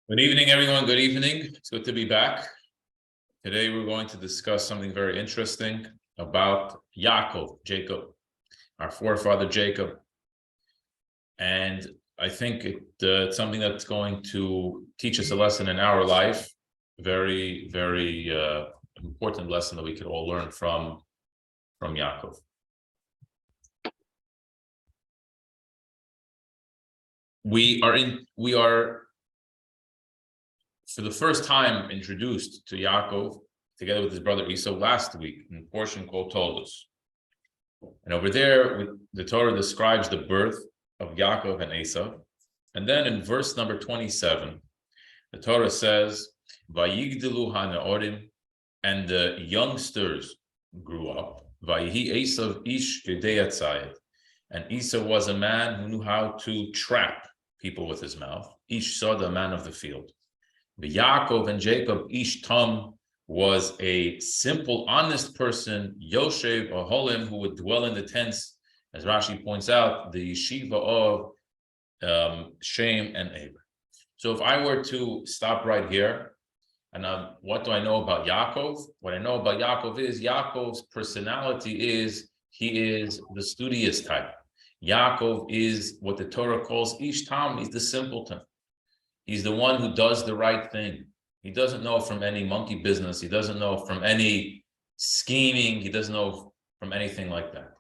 Good evening, everyone. Good evening. It's good to be back. Today, we're going to discuss something very interesting about Yaakov, Jacob, our forefather Jacob. And I think it's something that's going to teach us a lesson in our life. Very, very important lesson that we could all learn from Yaakov. We are for the first time introduced to Yaakov together with his brother Esau last week in a portion called Toldos. And over there, the Torah describes the birth of Yaakov and Esau. And then in verse number 27, the Torah says, Vayigdilu hanaorim, and the youngsters grew up. Vayihi Esau ish yedei, and Esau was a man who knew how to trap people with his mouth. Ish saw the man of the field. The Yaakov and Jacob, Ish Tam, was a simple, honest person, Yoshev or Holim, who would dwell in the tents, as Rashi points out, the Yeshiva of Shem and Eber. So if I were to stop right here, and what do I know about Yaakov? What I know about Yaakov is Yaakov's personality is he is the studious type. Yaakov is what the Torah calls Ish Tam. He's the simpleton. He's the one who does the right thing. He doesn't know from any monkey business. He doesn't know from any scheming. He doesn't know from anything like that.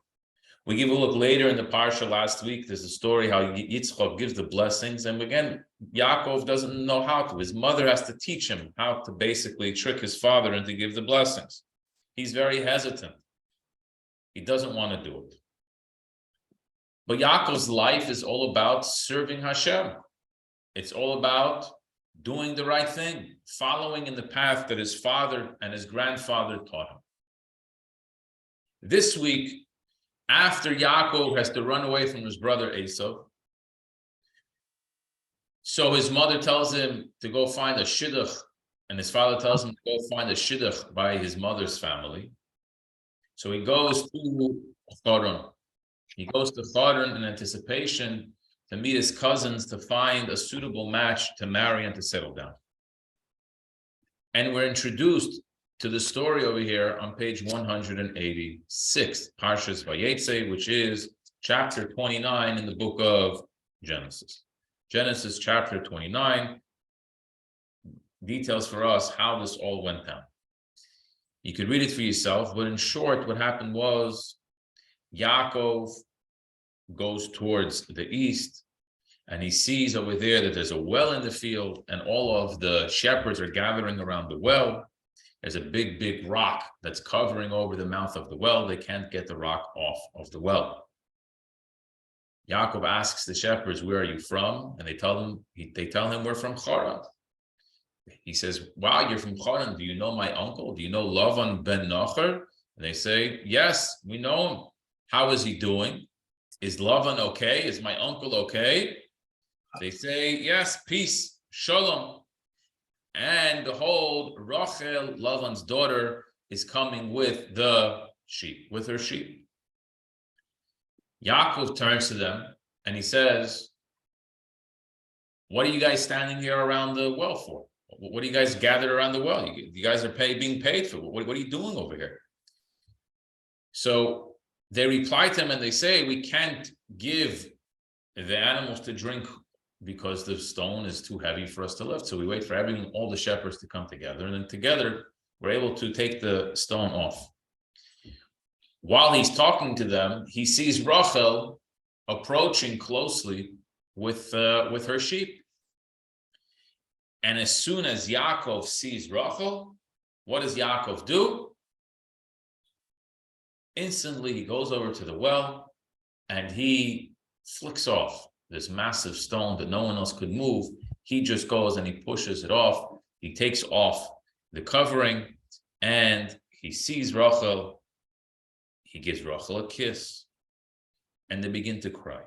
We give a look later in the parsha last week. There's a story how Yitzchak gives the blessings. And again, Yaakov doesn't know how to. His mother has to teach him how to basically trick his father and to give the blessings. He's very hesitant. He doesn't want to do it. But Yaakov's life is all about serving Hashem. It's all about doing the right thing, following in the path that his father and his grandfather taught him. This week, after Yaakov has to run away from his brother Esau, so his mother tells him to go find a shidduch, and his father tells him to go find a shidduch by his mother's family. So he goes to Choron. He goes to Choron in anticipation to meet his cousins, to find a suitable match to marry and to settle down. And we're introduced to the story over here on page 186, Parshas Vayetze, which is chapter 29 in the book of Genesis. Genesis chapter 29 details for us how this all went down. You could read it for yourself, but in short, what happened was Yaakov goes towards the east, and he sees over there that there's a well in the field, and all of the shepherds are gathering around the well. There's a big, big rock that's covering over the mouth of the well. They can't get the rock off of the well. Yaakov asks the shepherds, "Where are you from?" And they tell him, we're from Choron. He says, "Wow, you're from Choron. Do you know my uncle? Do you know Lavan ben Nachor?" And they say, "Yes, we know him. How is he doing? Is Lavan okay? Is my uncle okay?" They say, "Yes, peace, shalom." And behold, Rachel, Lavan's daughter, is coming with the sheep, with her sheep. Yaakov turns to them and he says, "What are you guys standing here around the well for? What are you guys gathered around the well? You guys are being paid for. What are you doing over here?" So they reply to him and they say, "We can't give the animals to drink because the stone is too heavy for us to lift. So we wait for all the shepherds to come together, and then together we're able to take the stone off." While he's talking to them, he sees Rachel approaching closely with her sheep. And as soon as Yaakov sees Rachel, what does Yaakov do? Instantly, he goes over to the well and he flicks off this massive stone that no one else could move. He just goes and he pushes it off. He takes off the covering and he sees Rachel. He gives Rachel a kiss and they begin to cry.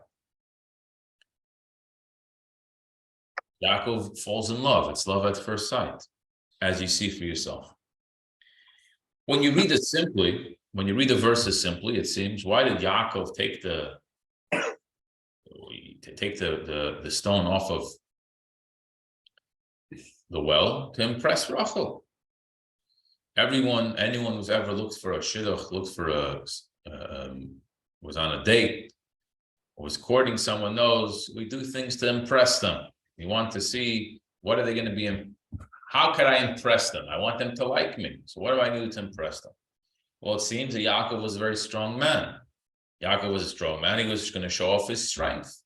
Yaakov falls in love. It's love at first sight, as you see for yourself. When you read it simply, when you read the verses simply, it seems, why did Yaakov take the stone off of the well to impress Rachel. Anyone who's ever looked for a shidduch, was on a date, was courting someone, knows we do things to impress them. We want to see what are they going to be. How could I impress them? I want them to like me. So what do I do to impress them? Well, it seems that Yaakov was a very strong man. Yaakov was a strong man. He was going to show off his strength,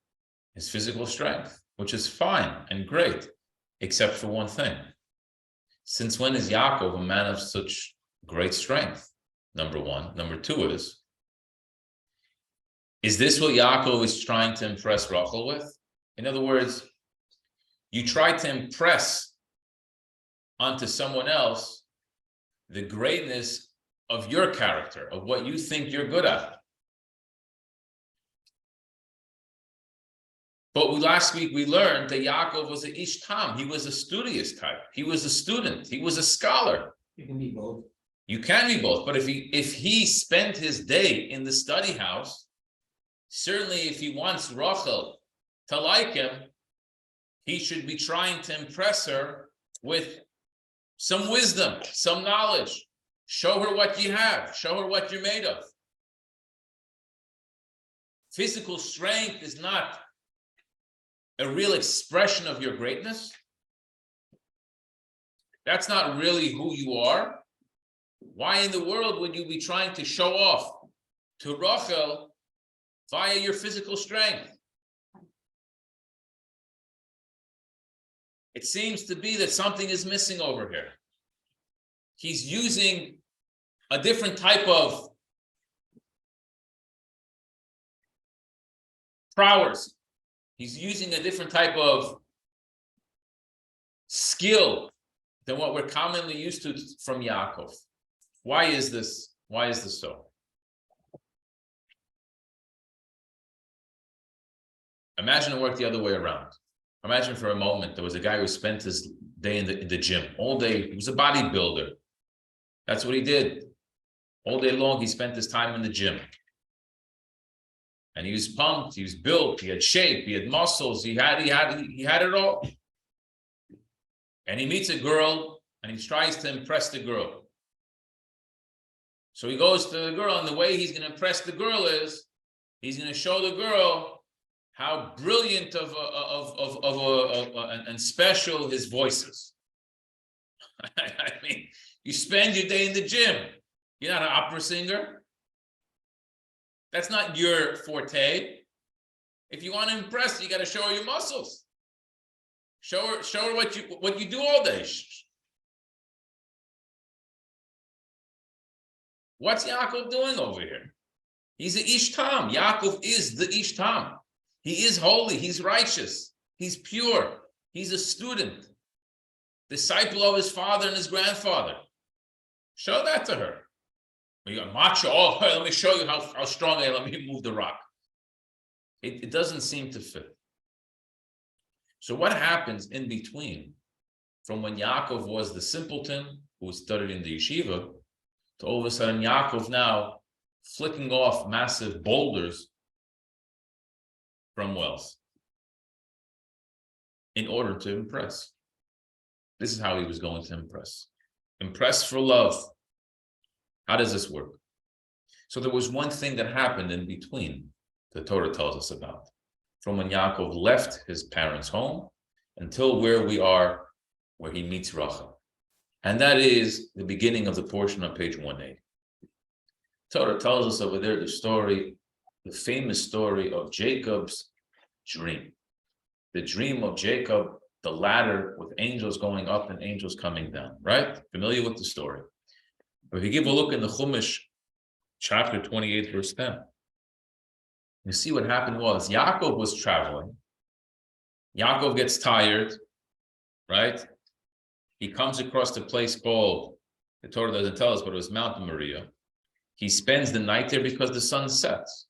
his physical strength, which is fine and great, except for one thing. Since when is Yaakov a man of such great strength? Number one. Number two is this what Yaakov is trying to impress Rachel with? In other words, you try to impress onto someone else the greatness of your character, of what you think you're good at. But last week we learned that Yaakov was an ish tam. He was a studious type. He was a student. He was a scholar. You can be both. You can be both. But if he spent his day in the study house, certainly if he wants Rachel to like him, he should be trying to impress her with some wisdom, some knowledge. Show her what you have. Show her what you're made of. Physical strength is not a real expression of your greatness. That's not really who you are. Why in the world would you be trying to show off to Rachel via your physical strength? It seems to be that something is missing over here. He's using a different type of prowess. He's using a different type of skill than what we're commonly used to from Yaakov. Why is this? Why is this so? Imagine it worked the other way around. Imagine for a moment there was a guy who spent his day in the gym all day. He was a bodybuilder. That's what he did. All day long, he spent his time in the gym. And he was pumped, he was built, he had shape, he had muscles, he had it all. And he meets a girl and he tries to impress the girl. So he goes to the girl, and the way he's going to impress the girl is he's going to show the girl how brilliant and special his voice is. I mean, you spend your day in the gym. You're not an opera singer. That's not your forte. If you want to impress, you got to show her your muscles. Show her what you do all day. What's Yaakov doing over here? He's an ish tam. Yaakov is the ish tam. He is holy. He's righteous. He's pure. He's a student, disciple of his father and his grandfather. Show that to her. You got macho. Oh, let me show you how strong I am. Let me move the rock. It doesn't seem to fit. So what happens in between from when Yaakov was the simpleton who studied in the yeshiva to all of a sudden Yaakov now flicking off massive boulders from wells in order to impress? This is how he was going to impress. Impress for love. How does this work? So there was one thing that happened in between the Torah tells us about. From when Yaakov left his parents' home until where we are, where he meets Rachel. And that is the beginning of the portion on page 180. Torah tells us over there the famous story of Jacob's dream. The dream of Jacob, the ladder with angels going up and angels coming down, right? Familiar with the story. But if you give a look in the Chumash, chapter 28, verse 10, you see what happened was Yaakov was traveling. Yaakov gets tired, right? He comes across the place called, the Torah doesn't tell us, but it was Mount Moriah. He spends the night there because the sun sets.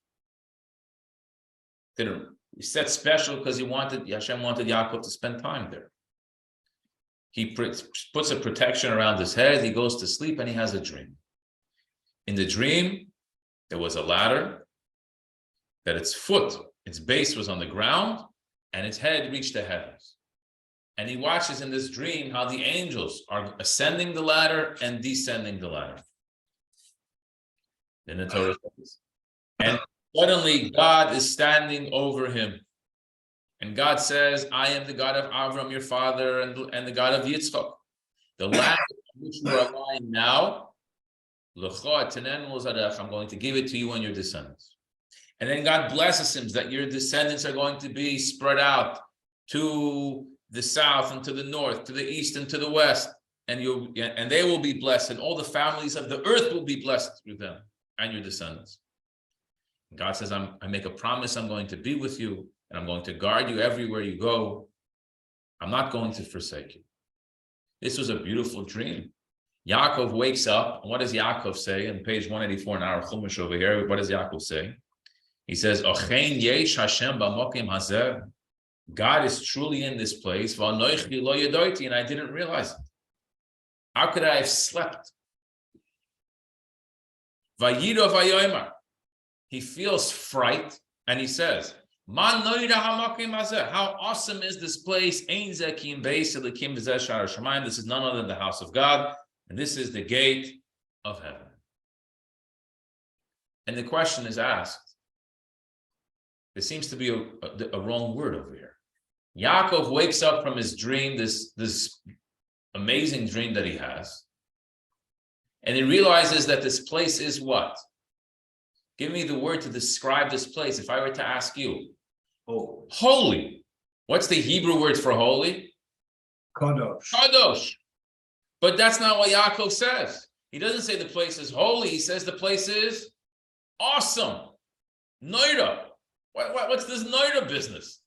He set special because Hashem wanted Yaakov to spend time there. He puts a protection around his head. He goes to sleep and he has a dream. In the dream, there was a ladder that its base was on the ground and its head reached the heavens. And he watches in this dream how the angels are ascending the ladder and descending the ladder. Then the Torah says, and suddenly God is standing over him. And God says, I am the God of Avram, your father, and the God of Yitzchak. The land on which you are lying now, I'm going to give it to you and your descendants. And then God blesses him that your descendants are going to be spread out to the south and to the north, to the east and to the west. And they will be blessed, and all the families of the earth will be blessed through them and your descendants. And God says, I make a promise, I'm going to be with you, and I'm going to guard you everywhere you go. I'm not going to forsake you. This was a beautiful dream. Yaakov wakes up, and what does Yaakov say? On page 184 in our Chumash over here, what does Yaakov say? He says, Ochein yesh Hashem b'mokim hazeh. God is truly in this place, and I didn't realize it. How could I have slept? Vayido vayomer. He feels fright, and he says, how awesome is this place? This is none other than the house of God, and this is the gate of heaven. And the question is asked. There seems to be a wrong word over here. Yaakov wakes up from his dream, this amazing dream that he has, and he realizes that this place is what? Give me the word to describe this place. If I were to ask you, holy. What's the Hebrew word for holy? Kadosh. Kadosh. But that's not what Yaakov says. He doesn't say the place is holy. He says the place is awesome. Noida. What's this Noida business?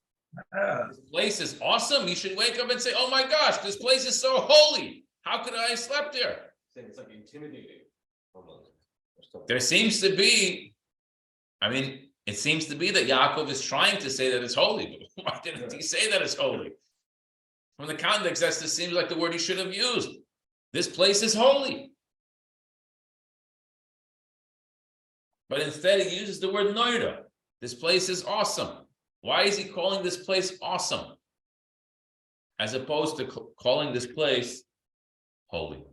This place is awesome. You should wake up and say, oh my gosh, this place is so holy. How could I have slept there? It's like intimidating. There seems to be, it seems to be that Yaakov is trying to say that it's holy, but why didn't he say that it's holy? From the context, this seems like the word he should have used. This place is holy. But instead he uses the word noida. This place is awesome. Why is he calling this place awesome? As opposed to calling this place holy.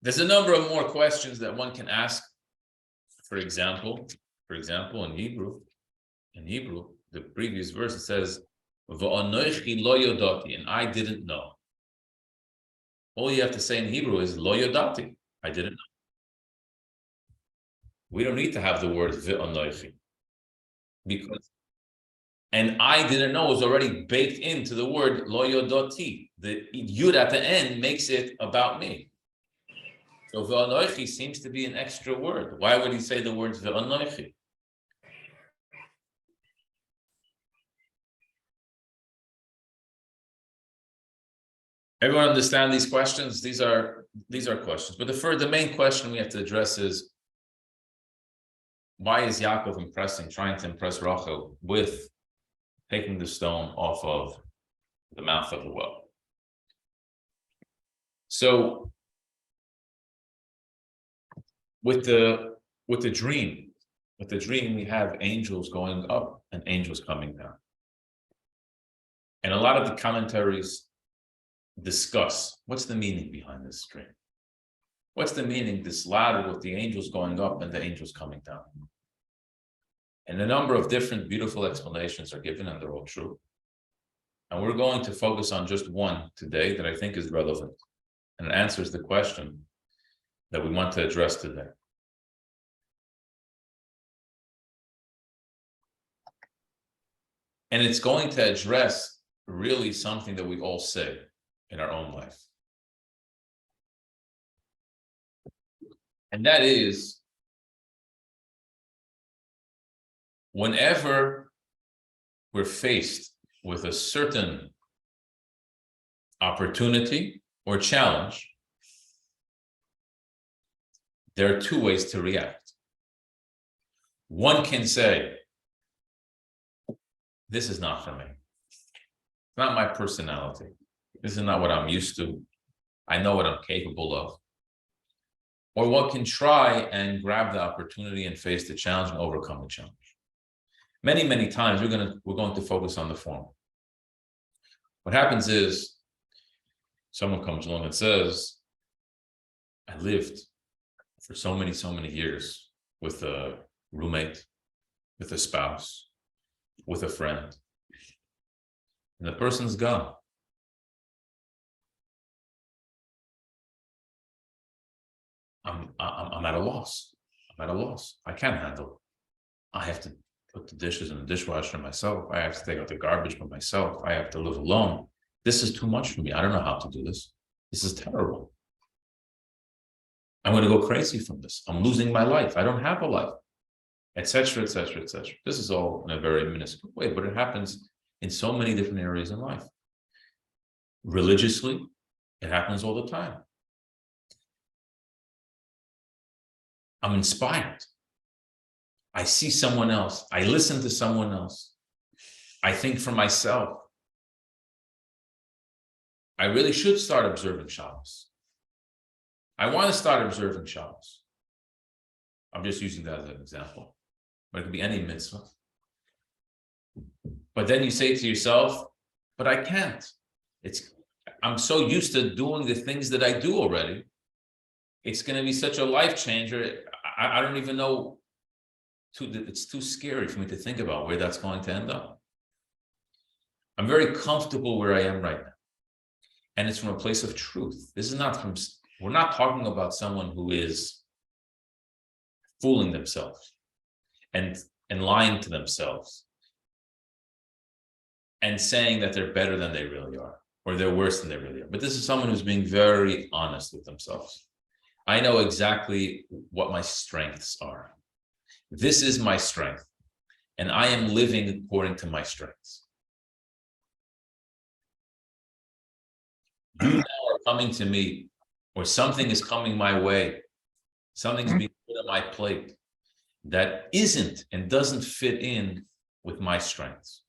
There's a number of more questions that one can ask. For example, in Hebrew, the previous verse, it says, "V'anochi lo yodati," and I didn't know. All you have to say in Hebrew is lo yodati. I didn't know. We don't need to have the word v'anochi, because and I didn't know was already baked into the word lo yodati. The yud at the end makes it about me. So v'anochi seems to be an extra word. Why would he say the words v'anochi? Everyone understand these questions? These are questions. But the main question we have to address is, why is Yaakov trying to impress Rachel with taking the stone off of the mouth of the well? So with the dream, we have angels going up and angels coming down. And a lot of the commentaries discuss what's the meaning behind this dream. What's the meaning, this ladder with the angels going up and the angels coming down? And a number of different beautiful explanations are given, and they're all true. And we're going to focus on just one today that I think is relevant and answers the question that we want to address today. And it's going to address really something that we all say in our own life. And that is, whenever we're faced with a certain opportunity or challenge, there are two ways to react. One can say, this is not for me. It's not my personality. This is not what I'm used to. I know what I'm capable of. Or one can try and grab the opportunity and face the challenge and overcome the challenge. Many, many times we're going to focus on the former. What happens is someone comes along and says, I lived for so many years with a roommate, with a spouse, with a friend, and the person's gone. I'm at a loss. I'm at a loss. I can't handle it. I have to put the dishes in the dishwasher myself. I have to take out the garbage by myself. I have to live alone. This is too much for me. I don't know how to do this. This is terrible. I'm going to go crazy from this. I'm losing my life. I don't have a life, etc., etc., etc. This is all in a very minuscule way, but it happens in so many different areas in life. Religiously, it happens all the time. I'm inspired. I see someone else. I listen to someone else. I think for myself. I really should start observing Shabbos. I want to start observing Shabbos. I'm just using that as an example. But it could be any mitzvah. But then you say to yourself, but I can't. I'm so used to doing the things that I do already. It's going to be such a life changer. I don't even know. It's too scary for me to think about where that's going to end up. I'm very comfortable where I am right now. And it's from a place of truth. This is not from, we're not talking about someone who is fooling themselves and lying to themselves and saying that they're better than they really are, or they're worse than they really are. But this is someone who's being very honest with themselves. I know exactly what my strengths are. This is my strength, and I am living according to my strengths. You now are coming to me, or something is coming my way, something's being put on my plate that isn't and doesn't fit in with my strengths.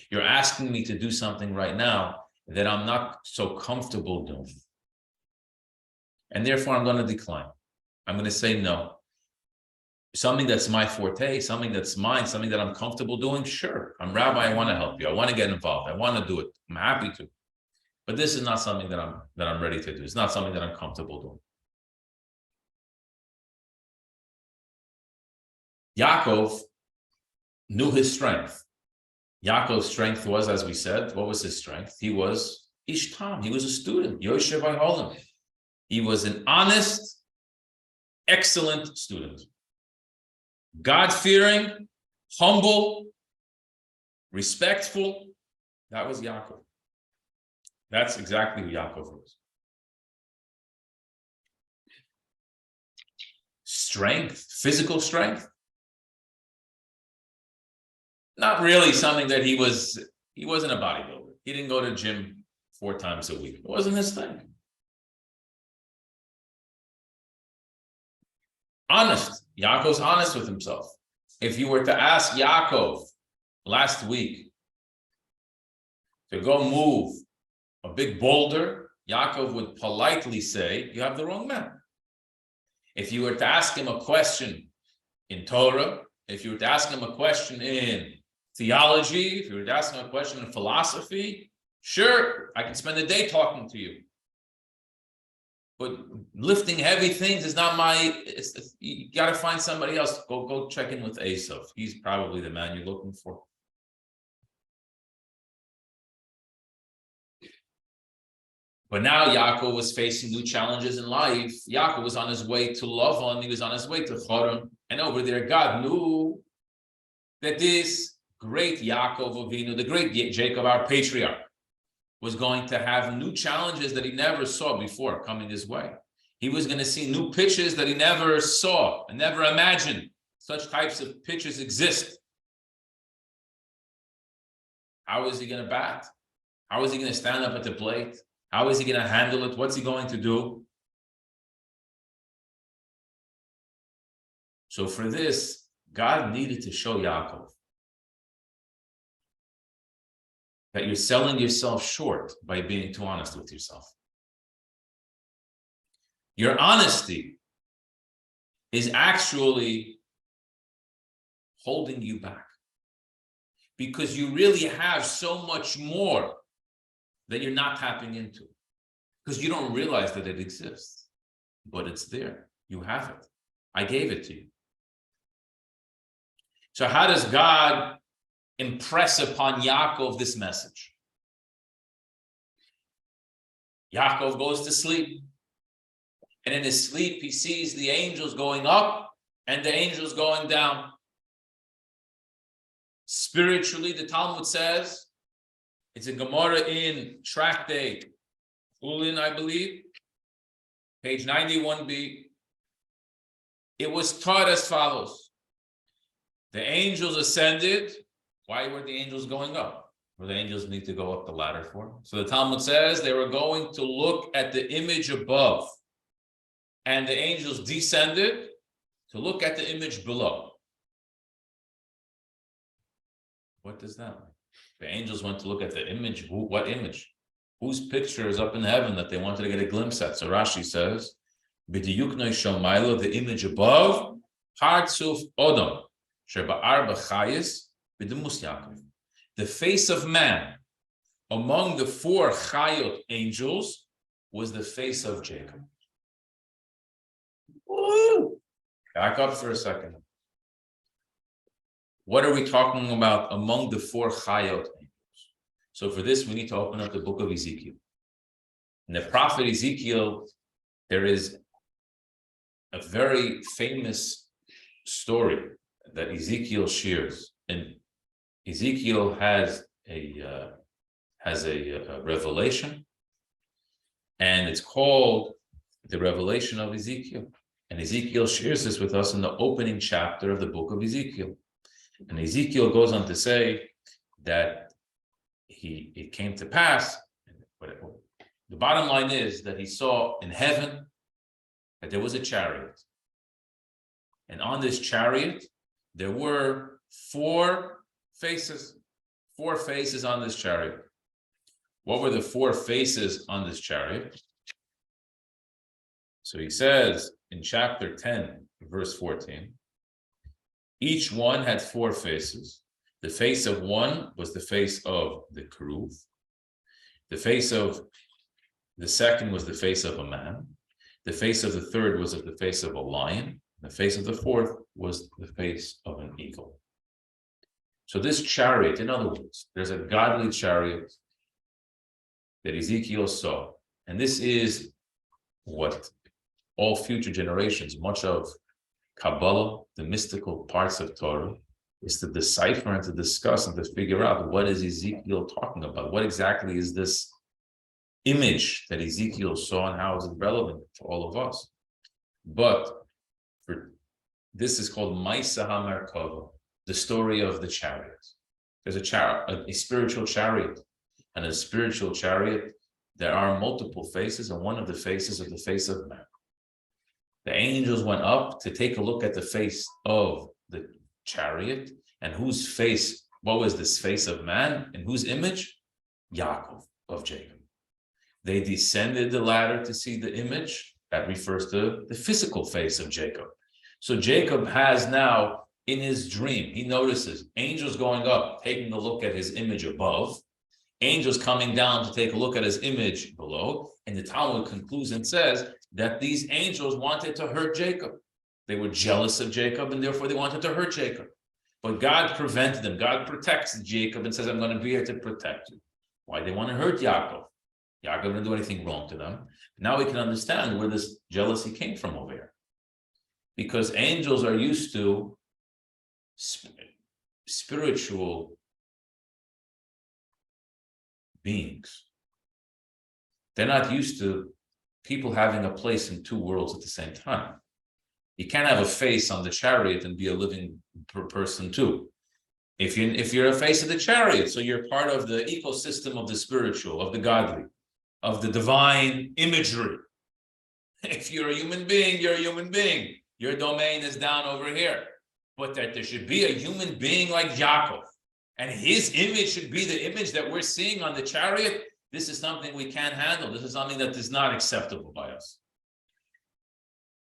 You're asking me to do something right now that I'm not so comfortable doing. And therefore, I'm going to decline. I'm going to say no. Something that's my forte, something that's mine, something that I'm comfortable doing, sure. I'm rabbi, I want to help you. I want to get involved. I want to do it. I'm happy to. But this is not something that I'm ready to do. It's not something that I'm comfortable doing. Yaakov knew his strength. Yaakov's strength was, as we said, what was his strength? He was Ishtam. He was a student. Yeshiva. He was an honest, excellent student. God-fearing, humble, respectful. That was Yaakov. That's exactly who Yaakov was. Strength, physical strength. Not really something that he wasn't a bodybuilder. He didn't go to the gym 4 times a week. It wasn't his thing. Honest. Yaakov's honest with himself. If you were to ask Yaakov last week to go move a big boulder, Yaakov would politely say, you have the wrong man. If you were to ask him a question in Torah, if you were to ask him a question in theology, if you were to ask him a question in philosophy, sure, I can spend a day talking to you. But lifting heavy things is not you got to find somebody else. Go check in with Esav. He's probably the man you're looking for. But now Yaakov was facing new challenges in life. Yaakov was on his way to Lavan. He was on his way to Choron. And over there, God knew that this great Yaakov Avinu, the great Jacob, our patriarch, was going to have new challenges that he never saw before coming his way. He was going to see new pitches that he never saw and never imagined such types of pitches exist. How is he going to bat? How is he going to stand up at the plate? How is he going to handle it? What's he going to do? So for this, God needed to show Yaakov that you're selling yourself short by being too honest with yourself. Your honesty is actually holding you back because you really have so much more that you're not tapping into because you don't realize that it exists, but it's there. You have it. I gave it to you. So how does God impress upon Yaakov this message? Yaakov goes to sleep. And in his sleep, he sees the angels going up and the angels going down. Spiritually, the Talmud says, it's a Gemara in Tractate Ulin, I believe, page 91b. It was taught as follows. The angels ascended. Why were the angels going up? Were the angels need to go up the ladder for? So the Talmud says they were going to look at the image above. And the angels descended to look at the image below. What does that mean? The angels went to look at the image. What image? Whose picture is up in heaven that they wanted to get a glimpse at? So Rashi says, B'diyuknoi shomaylo, the image above, Partsuf Odom, Sheba'ar b'chayis, b'demus Yaakov. The face of man among the 4 Chayot angels was the face of Jacob. Woo! Back up for a second. What are we talking about among the 4 Chayot angels? So for this, we need to open up the book of Ezekiel. In the prophet Ezekiel, there is a very famous story that Ezekiel shares. And Ezekiel has a revelation, and it's called the Revelation of Ezekiel. And Ezekiel shares this with us in the opening chapter of the book of Ezekiel. And Ezekiel goes on to say that it came to pass, the bottom line is that he saw in heaven that there was a chariot. And on this chariot, there were 4 faces. 4 faces on this chariot. What were the 4 faces on this chariot? So he says in chapter 10, verse 14, each one had 4 faces. The face of one was the face of the Keruv. The face of the second was the face of a man. The face of the third was the face of a lion. The face of the fourth was the face of an eagle. So this chariot, in other words, there's a godly chariot that Ezekiel saw. And this is what all future generations, much of Kabbalah, the mystical parts of Torah, is to decipher and to discuss and to figure out what is Ezekiel talking about. What exactly is this image that Ezekiel saw and how is it relevant to all of us? But this is called Maisa HaMerkava, the story of the chariot. There's a spiritual chariot. And in a spiritual chariot, there are multiple faces, and one of the faces is the face of man. The angels went up to take a look at the face of the chariot, and whose face, what was this face of man, and whose image? Yaakov, of Jacob. They descended the ladder to see the image. That refers to the physical face of Jacob. So Jacob has now, in his dream, he notices angels going up, taking a look at his image above, angels coming down to take a look at his image below, and the Talmud concludes and says that these angels wanted to hurt Jacob. They were jealous of Jacob, and therefore they wanted to hurt Jacob. But God prevented them. God protects Jacob and says, I'm going to be here to protect you. Why? They want to hurt Yaakov. Yaakov didn't do anything wrong to them. Now we can understand where this jealousy came from over here. Because angels are used to spiritual beings. They're not used to people having a place in 2 worlds at the same time. You can't have a face on the chariot and be a living person too. If you're a face of the chariot, so you're part of the ecosystem of the spiritual, of the godly, of the divine imagery. If you're a human being, you're a human being. Your domain is down over here. But that there should be a human being like Yaakov, and his image should be the image that we're seeing on the chariot, this is something we can't handle. This is something that is not acceptable by us.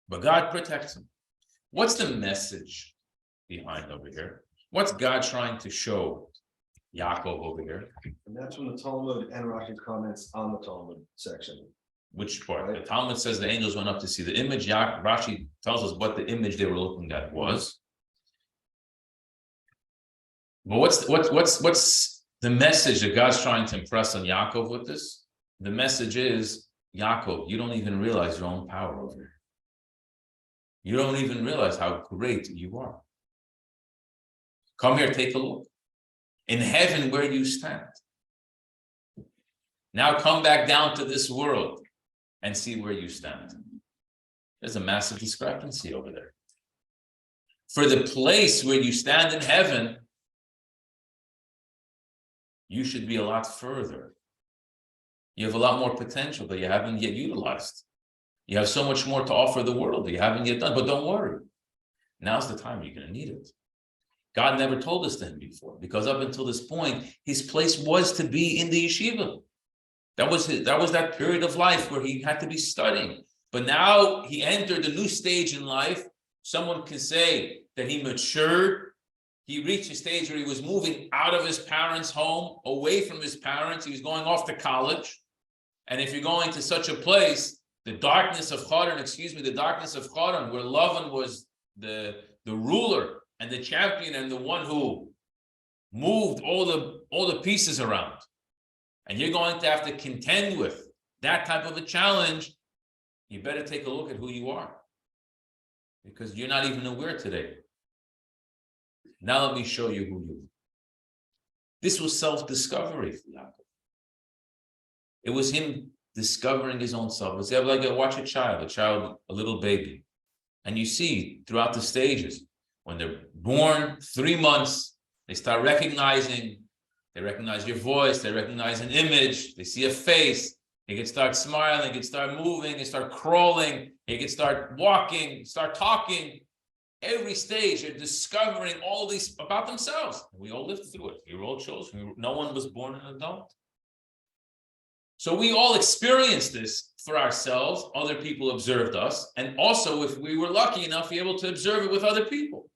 But God protects him. What's the message behind over here? What's God trying to show Yaakov over here. And that's from the Talmud and Rashi comments on the Talmud section. Which part? Right. The Talmud says the angels went up to see the image. Rashi tells us what the image they were looking at was. But what's the message that God's trying to impress on Yaakov with this? The message is, Yaakov, you don't even realize your own power over here. You don't even realize how great you are. Come here, take a look. In heaven, where you stand. Now come back down to this world and see where you stand. There's a massive discrepancy over there. For the place where you stand in heaven, you should be a lot further. You have a lot more potential that you haven't yet utilized. You have so much more to offer the world that you haven't yet done. But don't worry. Now's the time you're going to need it. God never told us to him before, because up until this point, his place was to be in the yeshiva. That was that period of life where he had to be studying. But now he entered a new stage in life. Someone can say that he matured. He reached a stage where he was moving out of his parents' home, away from his parents. He was going off to college. And if you're going to such a place, the darkness of Charan, where Lavan was the ruler and the champion and the one who moved all the pieces around. And you're going to have to contend with that type of a challenge. You better take a look at who you are, because you're not even aware today. Now let me show you who you are. This was self-discovery for Yaakov. It was him discovering his own self. It's like watch a child, a little baby. And you see throughout the stages, when they're born, 3 months, they start recognizing. They recognize your voice. They recognize an image. They see a face. He can start smiling. He can start moving. He start crawling. He can start walking. Start talking. Every stage, they're discovering all these about themselves. We all lived through it. We were all chosen. No one was born an adult. So we all experienced this for ourselves. Other people observed us, and also, if we were lucky enough, be able to observe it with other people.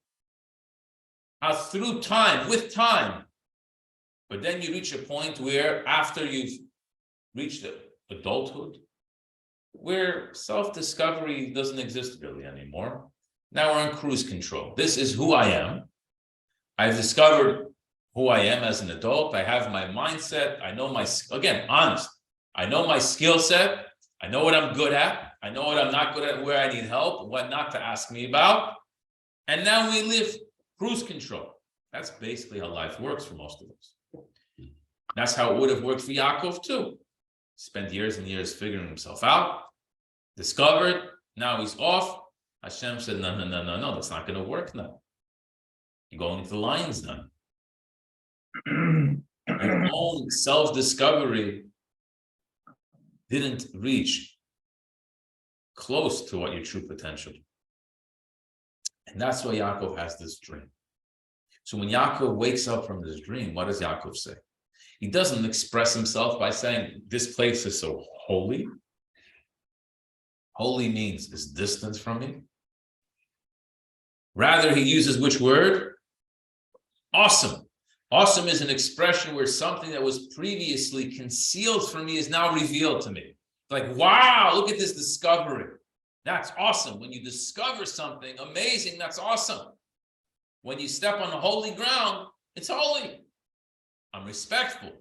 Through time, with time. But then you reach a point where, after you've reached adulthood, where self-discovery doesn't exist really anymore. Now we're on cruise control. This is who I am. I've discovered who I am as an adult. I have my mindset. I know honest. I know my skill set. I know what I'm good at. I know what I'm not good at, where I need help, what not to ask me about. And now we live cruise control. That's basically how life works for most of us. That's how it would have worked for Yaakov too. Spent years and years figuring himself out, discovered, now he's off. Hashem said, no, that's not going to work now. You're going into the lion's den. Your own self-discovery didn't reach close to what your true potential. And that's why Yaakov has this dream. So when Yaakov wakes up from this dream, what does Yaakov say? He doesn't express himself by saying, this place is so holy. Holy means it's distant from me. Rather, he uses which word? Awesome. Awesome is an expression where something that was previously concealed from me is now revealed to me. Like, wow, look at this discovery. That's awesome. When you discover something amazing, that's awesome. When you step on holy ground, it's holy. I'm respectful.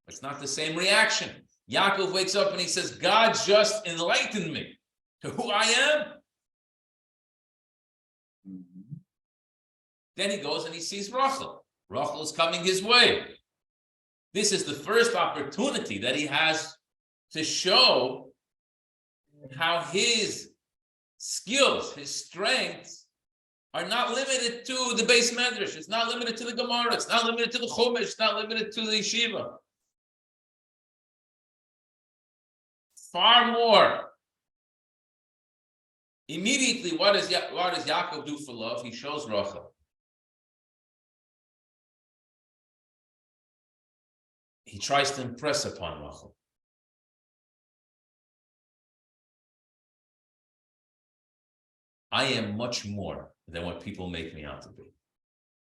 It's not the same reaction. Yaakov wakes up and he says, God just enlightened me to who I am. Then he goes and he sees Rachel. Rachel is coming his way. This is the first opportunity that he has to show how his skills, his strengths are not limited to the base medrash. It's not limited to the Gemara. It's not limited to the Chumash. It's not limited to the Yeshiva. Far more. Immediately, what does Yaakov do for love? He shows Rachel. He tries to impress upon Rachel. I am much more than what people make me out to be.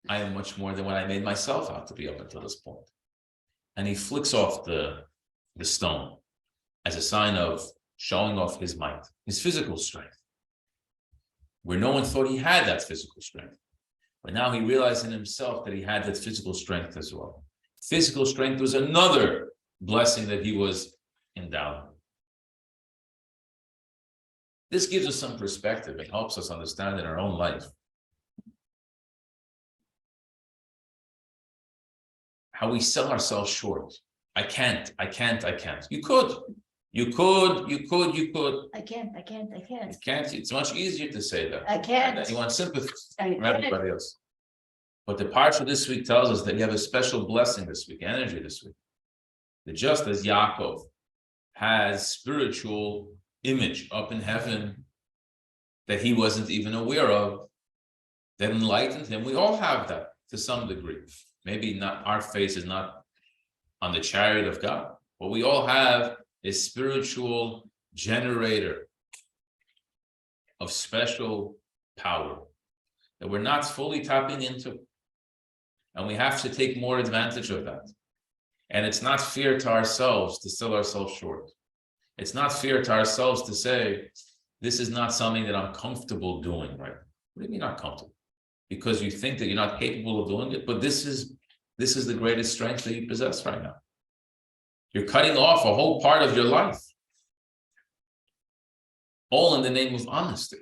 I am much more than what I made myself out to be up until this point. And he flicks off the stone as a sign of showing off his might, his physical strength, where no one thought he had that physical strength. But now he realized in himself that he had that physical strength as well. Physical strength was another blessing that he was endowed with. This gives us some perspective. It helps us understand in our own life how we sell ourselves short. I can't. You could. You can't. It's much easier to say that. I can't. And you want sympathy I from can't. everybody else. But the parsha this week tells us that you have a special blessing this week, energy this week. That just as Yaakov has spiritual image up in heaven that he wasn't even aware of, that enlightened him. We all have that to some degree. Maybe not, our face is not on the chariot of God. What we all have is spiritual generator of special power that we're not fully tapping into. And we have to take more advantage of that. And it's not fair to ourselves to sell ourselves short. It's not fair to ourselves to say, this is not something that I'm comfortable doing, right? What do you mean not comfortable? Because you think that you're not capable of doing it, but this is the greatest strength that you possess right now. You're cutting off a whole part of your life, all in the name of honesty.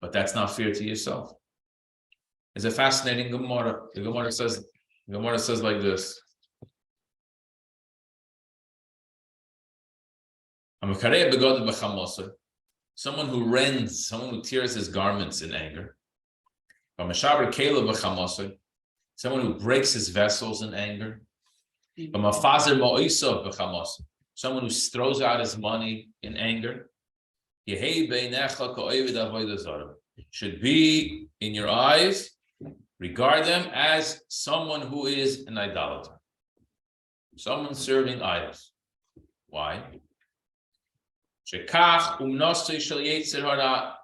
But that's not fair to yourself. It's a fascinating Gemara. The Gemara says like this. Someone who rends, someone who tears his garments in anger. Someone who breaks his vessels in anger. Someone who throws out his money in anger. Should be in your eyes, regard them as someone who is an idolater. Someone serving idols. Why?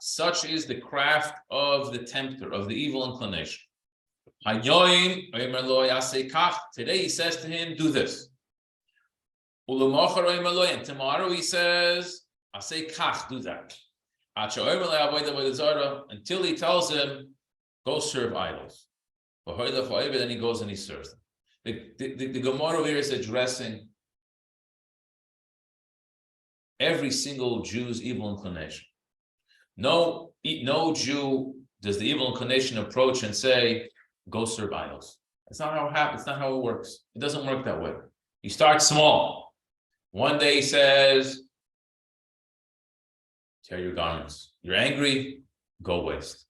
Such is the craft of the tempter, of the evil inclination. Today he says to him, do this. And tomorrow he says, do that. Until he tells him, go serve idols. Then he goes and he serves them. The Gemara here is addressing every single Jew's evil inclination. No Jew does the evil inclination approach and say, go serve idols. That's not how it happens. It's not how it works. It doesn't work that way. You start small. One day he says, tear your garments. You're angry, go waste.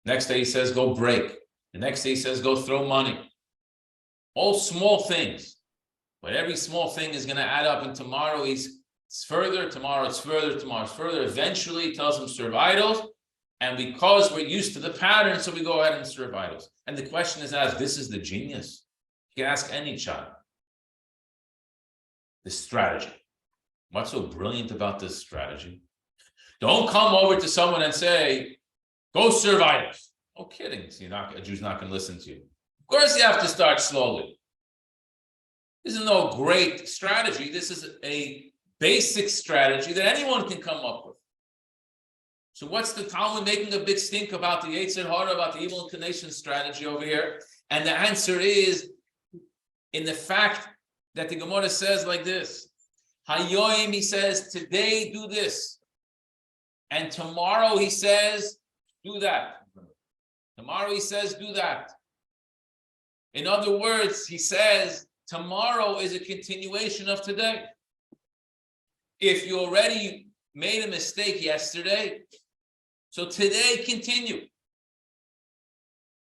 Next day he says, go break. The next day he says, go throw money. All small things. But every small thing is going to add up. And tomorrow it's further, tomorrow it's further, tomorrow it's further. Eventually he tells him serve idols. And because we're used to the pattern, so we go ahead and serve idols. And the question is asked, this is the genius. You can ask any child. The strategy. What's so brilliant about this strategy? Don't come over to someone and say, go serve idols. No kidding. So a Jew's not going to listen to you. Of course you have to start slowly. This is no great strategy. This is a basic strategy that anyone can come up with. So what's the Talmud making a big stink about the Yetzer Hara, about the evil inclination strategy over here? And the answer is in the fact that the Gemara says like this. Hayoim, he says, today do this. And tomorrow he says, do that. Tomorrow he says, do that. In other words, he says, tomorrow is a continuation of today. If you already made a mistake yesterday, so today continue.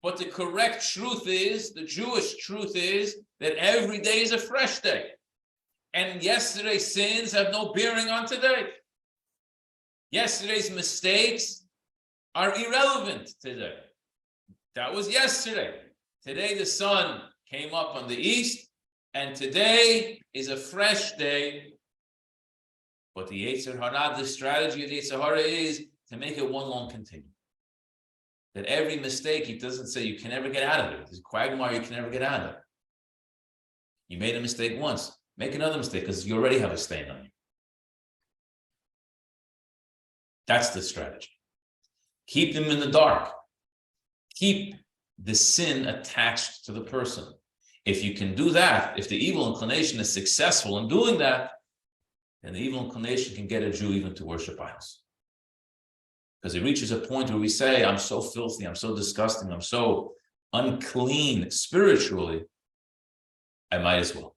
But the correct truth is, the Jewish truth is, that every day is a fresh day. And yesterday's sins have no bearing on today. Yesterday's mistakes are irrelevant today. That was yesterday. Today the sun came up on the east, and today is a fresh day. But the Yetzer Hara, the strategy of the Yetzer Hara is to make it one long continue. that every mistake, he doesn't say you can never get out of it. This quagmire, you can never get out of it. You made a mistake once, make another mistake because you already have a stain on you. That's the strategy. Keep them in the dark. Keep the sin attached to the person. If you can do that, if the evil inclination is successful in doing that, then the evil inclination can get a Jew even to worship idols. Because it reaches a point where we say, I'm so filthy, I'm so disgusting, I'm so unclean spiritually, I might as well.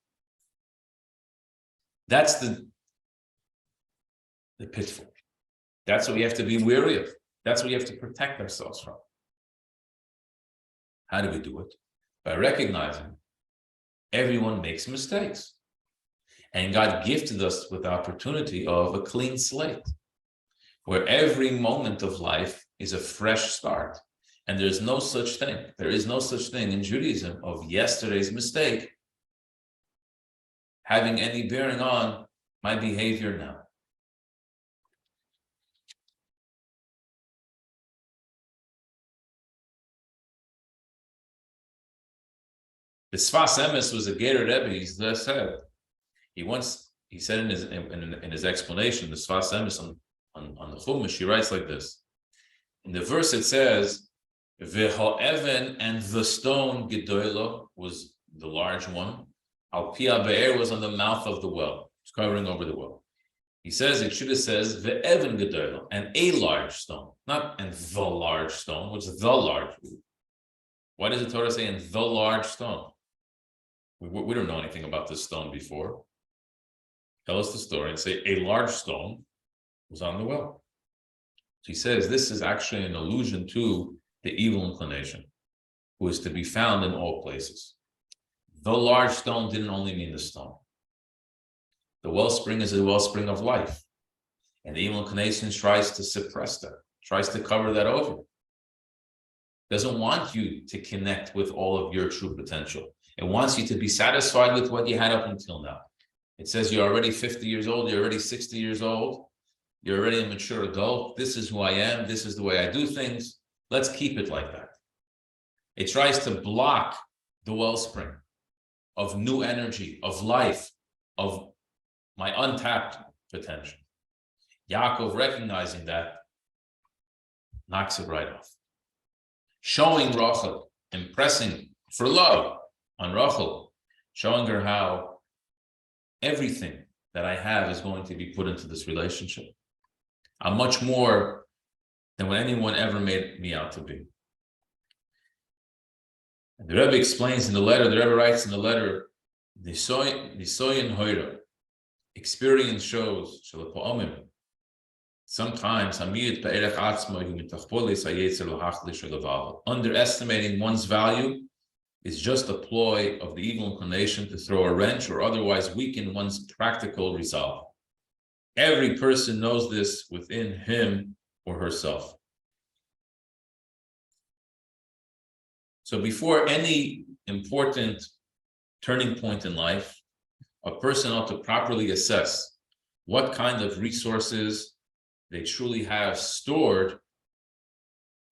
That's the pitfall. That's what we have to be wary of. That's what we have to protect ourselves from. How do we do it? By recognizing everyone makes mistakes. And God gifted us with the opportunity of a clean slate, where every moment of life is a fresh start. And there's no such thing. There is no such thing in Judaism of yesterday's mistake having any bearing on my behavior now. The Sfas Emes was a Gerer Rebbe. He said in his explanation, the Sfas Emes on the Chumash, he writes like this. In the verse it says, "V'ha'even," and the stone Gedoylo was the large one. Al Pia Be'er was on the mouth of the well. It's covering over the well. He says it should have says V'even Gedoylo, and a large stone, not and the large stone. What's the large? Why does the Torah say in the large stone? We don't know anything about this stone before. Tell us the story and say a large stone was on the well. So he says this is actually an allusion to the evil inclination, who is to be found in all places. The large stone didn't only mean the stone. The wellspring is a wellspring of life. And the evil inclination tries to suppress that, tries to cover that over. Doesn't want you to connect with all of your true potential. It wants you to be satisfied with what you had up until now. It says you're already 50 years old, you're already 60 years old, you're already a mature adult. This is who I am, this is the way I do things. Let's keep it like that. It tries to block the wellspring of new energy, of life, of my untapped potential. Yaakov, recognizing that, knocks it right off. Showing Rachel, impressing for love on Rachel, showing her how everything that I have is going to be put into this relationship. I'm much more than what anyone ever made me out to be. And the Rebbe explains in the letter, the Rebbe writes in the letter, Nisoyin Hoira, experience shows, sometimes underestimating one's value is just a ploy of the evil inclination to throw a wrench or otherwise weaken one's practical resolve. Every person knows this within him or herself. So before any important turning point in life, a person ought to properly assess what kind of resources they truly have stored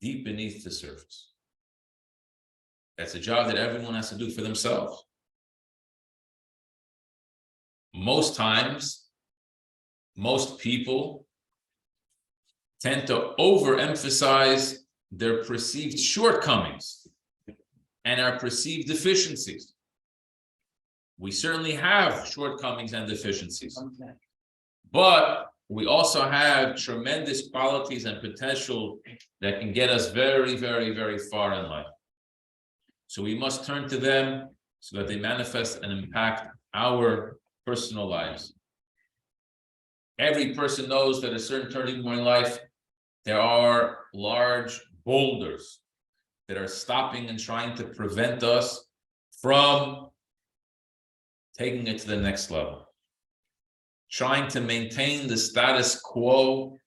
deep beneath the surface. That's a job that everyone has to do for themselves. Most times, most people tend to overemphasize their perceived shortcomings and our perceived deficiencies. We certainly have shortcomings and deficiencies, but we also have tremendous qualities and potential that can get us very, very, very far in life. So we must turn to them so that they manifest and impact our personal lives. Every person knows that at a certain turning point in life, there are large boulders that are stopping and trying to prevent us from taking it to the next level. Trying to maintain the status quo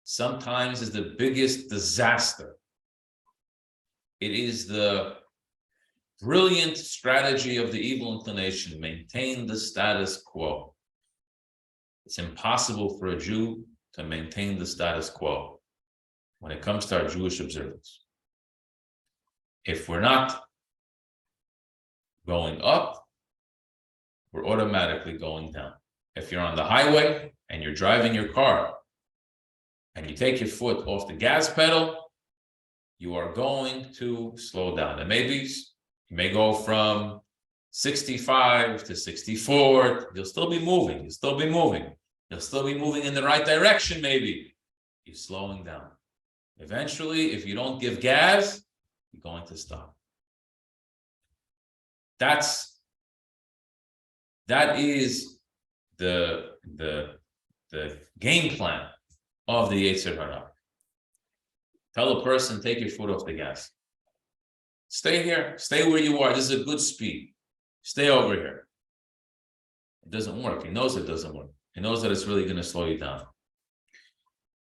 sometimes is the biggest disaster. It is the brilliant strategy of the evil inclination, maintain the status quo. It's impossible for a Jew to maintain the status quo when it comes to our Jewish observance. If we're not going up, we're automatically going down. If you're on the highway and you're driving your car and you take your foot off the gas pedal, you are going to slow down. And maybe you may go from 65 to 64. You'll still be moving. You'll still be moving. You'll still be moving in the right direction, maybe. You're slowing down. Eventually, if you don't give gas, you're going to stop. That is the game plan of the Yetzer Hara. Tell a person, take your foot off the gas. Stay here. Stay where you are. This is a good speed. Stay over here. It doesn't work. He knows it doesn't work. He knows that it's really going to slow you down.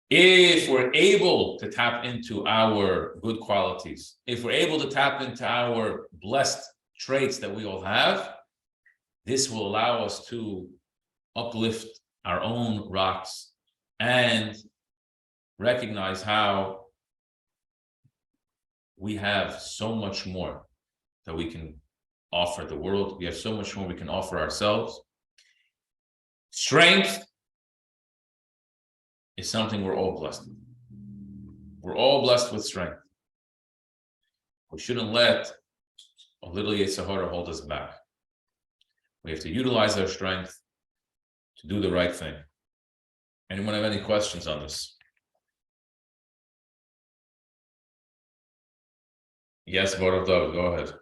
If we're able to tap into our good qualities, if we're able to tap into our blessed traits that we all have, this will allow us to uplift our own rocks and recognize how we have so much more that we can offer the world. We have so much more we can offer ourselves. Strength is something we're all blessed with. We're all blessed with strength. We shouldn't let a little Yetzer Hara hold us back. We have to utilize our strength to do the right thing. Anyone have any questions on this? Yes, Board of Dove, go ahead.